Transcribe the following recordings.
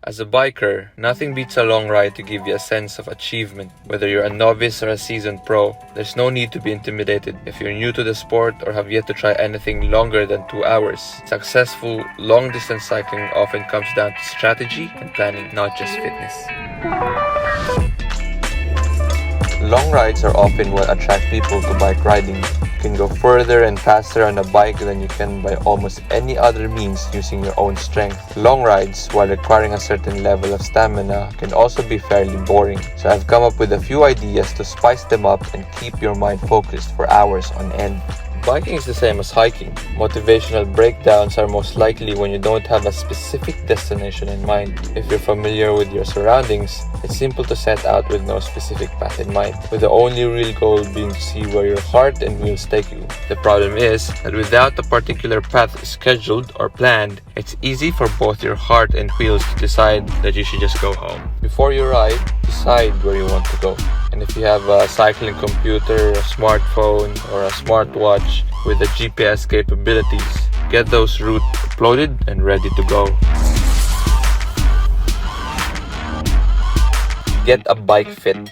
As a biker, nothing beats a long ride to give you a sense of achievement. Whether you're a novice or a seasoned pro, there's no need to be intimidated if you're new to the sport or have yet to try anything longer than 2 hours. Successful long-distance cycling often comes down to strategy and planning, not just fitness. Long rides are often what attract people to bike riding. You can go further and faster on a bike than you can by almost any other means using your own strength. Long rides, while requiring a certain level of stamina, can also be fairly boring. So I've come up with a few ideas to spice them up and keep your mind focused for hours on end. Biking is the same as hiking. Motivational breakdowns are most likely when you don't have a specific destination in mind. If you're familiar with your surroundings, it's simple to set out with no specific path in mind, with the only real goal being to see where your heart and wheels take you. The problem is that without a particular path scheduled or planned, it's easy for both your heart and wheels to decide that you should just go home. Before you ride, decide where you want to go. And if you have a cycling computer, a smartphone, or a smartwatch with the GPS capabilities, get those routes uploaded and ready to go. Get a bike fit.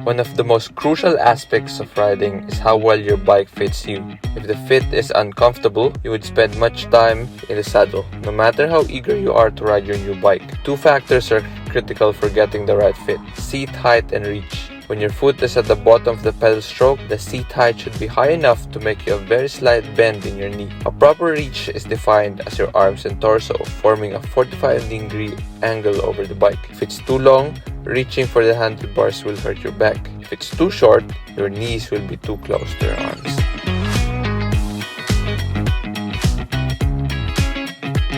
One of the most crucial aspects of riding is how well your bike fits you. If the fit is uncomfortable, you would spend much time in the saddle, no matter how eager you are to ride your new bike. 2 factors are critical for getting the right fit: seat height and reach. When your foot is at the bottom of the pedal stroke, the seat height should be high enough to make you a very slight bend in your knee. A proper reach is defined as your arms and torso, forming a 45-degree angle over the bike. If it's too long, reaching for the handlebars will hurt your back. If it's too short, your knees will be too close to your arms.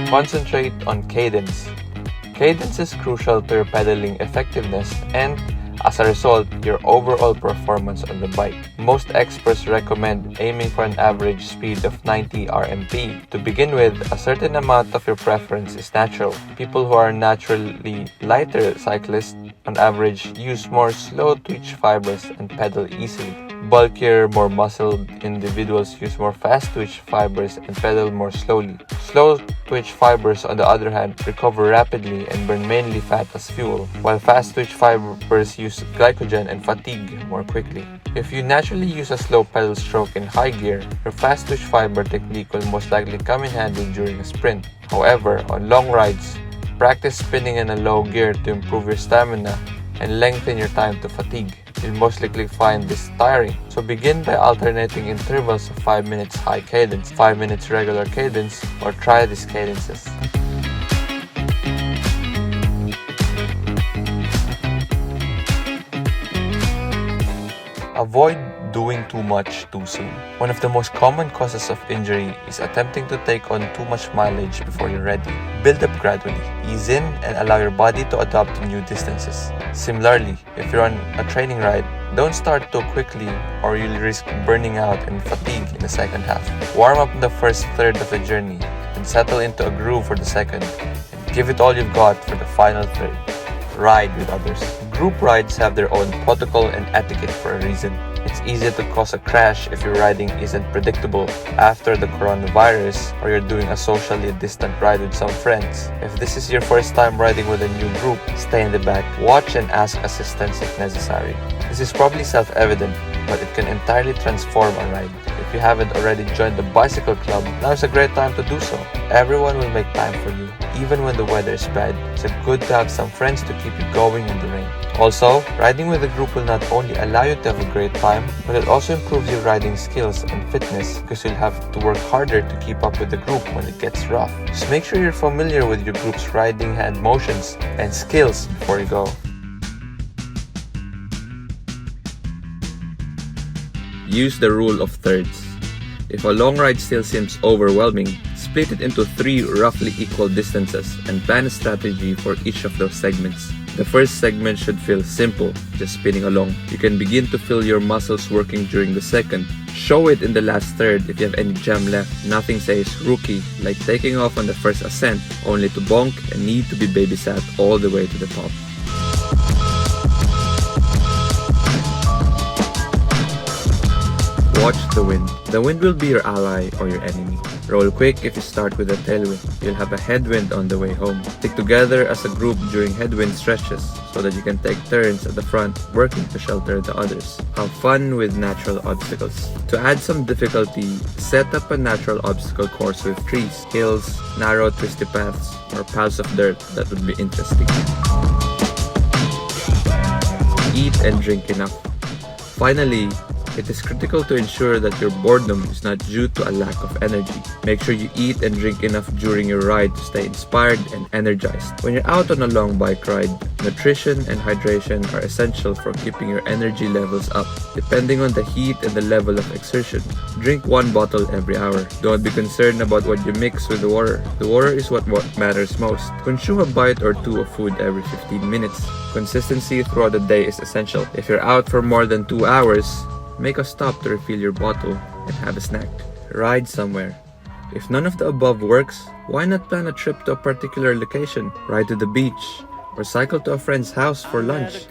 Concentrate on cadence. Cadence is crucial to your pedaling effectiveness and, as a result, your overall performance on the bike. Most experts recommend aiming for an average speed of 90 RMP. To begin with, a certain amount of your preference is natural. People who are naturally lighter cyclists, on average, use more slow twitch fibers and pedal easily. Bulkier, more muscled individuals use more fast twitch fibers and pedal more slowly. Slow twitch fibers, on the other hand, recover rapidly and burn mainly fat as fuel, while fast twitch fibers use glycogen and fatigue more quickly. If you naturally use a slow pedal stroke in high gear, your fast twitch fiber technique will most likely come in handy during a sprint. However, on long rides, practice spinning in a low gear to improve your stamina and lengthen your time to fatigue. You'll most likely find this tiring, so begin by alternating intervals of 5 minutes high cadence, 5 minutes regular cadence, or try these cadences. Avoid doing too much too soon. One of the most common causes of injury is attempting to take on too much mileage before you're ready. Build up gradually, ease in, and allow your body to adapt to new distances. Similarly, if you're on a training ride, don't start too quickly or you'll risk burning out and fatigue in the second half. Warm up in the first third of the journey and settle into a groove for the second, and give it all you've got for the final third. Ride with others. Group rides have their own protocol and etiquette for a reason. It's easy to cause a crash if your riding isn't predictable after the coronavirus or you're doing a socially distant ride with some friends. If this is your first time riding with a new group, stay in the back, watch and ask assistance if necessary. This is probably self-evident, but it can entirely transform a ride. If you haven't already joined the bicycle club, now is a great time to do so. Everyone will make time for you, even when the weather is bad. It's good to have some friends to keep you going in the rain. Also, riding with a group will not only allow you to have a great time, but it also improves your riding skills and fitness because you'll have to work harder to keep up with the group when it gets rough. Just make sure you're familiar with your group's riding hand motions and skills before you go. Use the rule of thirds. If a long ride still seems overwhelming, split it into 3 roughly equal distances and plan a strategy for each of those segments. The first segment should feel simple, just spinning along. You can begin to feel your muscles working during the second. Show it in the last third if you have any jam left. Nothing says rookie, like taking off on the first ascent, only to bonk and need to be babysat all the way to the top. Watch the wind. The wind will be your ally or your enemy. Roll quick if you start with a tailwind. You'll have a headwind on the way home. Stick together as a group during headwind stretches so that you can take turns at the front working to shelter the others. Have fun with natural obstacles. To add some difficulty, set up a natural obstacle course with trees, hills, narrow twisty paths, or piles of dirt that would be interesting. Eat and drink enough. Finally, it is critical to ensure that your boredom is not due to a lack of energy. Make sure you eat and drink enough during your ride to stay inspired and energized. When you're out on a long bike ride, nutrition and hydration are essential for keeping your energy levels up. Depending on the heat and the level of exertion, drink 1 bottle every hour. Don't be concerned about what you mix with the water. The water is what matters most. Consume a bite or two of food every 15 minutes. Consistency throughout the day is essential. If you're out for more than 2 hours, make a stop to refill your bottle and have a snack. Ride somewhere. If none of the above works, why not plan a trip to a particular location? Ride to the beach or cycle to a friend's house for lunch.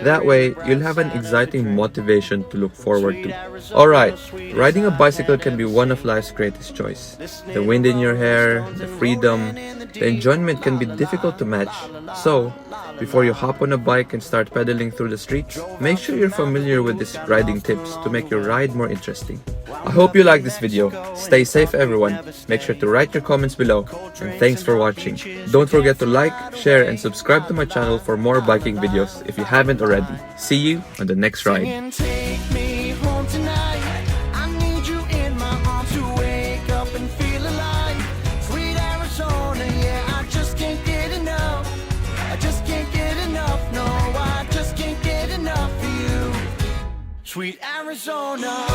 That way, you'll have an exciting motivation to look forward to. Alright, riding a bicycle can be one of life's greatest joys. The wind in your hair, the freedom, the enjoyment can be difficult to match. So, before you hop on a bike and start pedaling through the streets, make sure you're familiar with these riding tips to make your ride more interesting. I hope you liked this video. Stay safe everyone. Make sure to write your comments below. And thanks for watching. Don't forget to like, share, and subscribe to my channel for more biking videos if you haven't already. See you on the next ride. Sweet Arizona.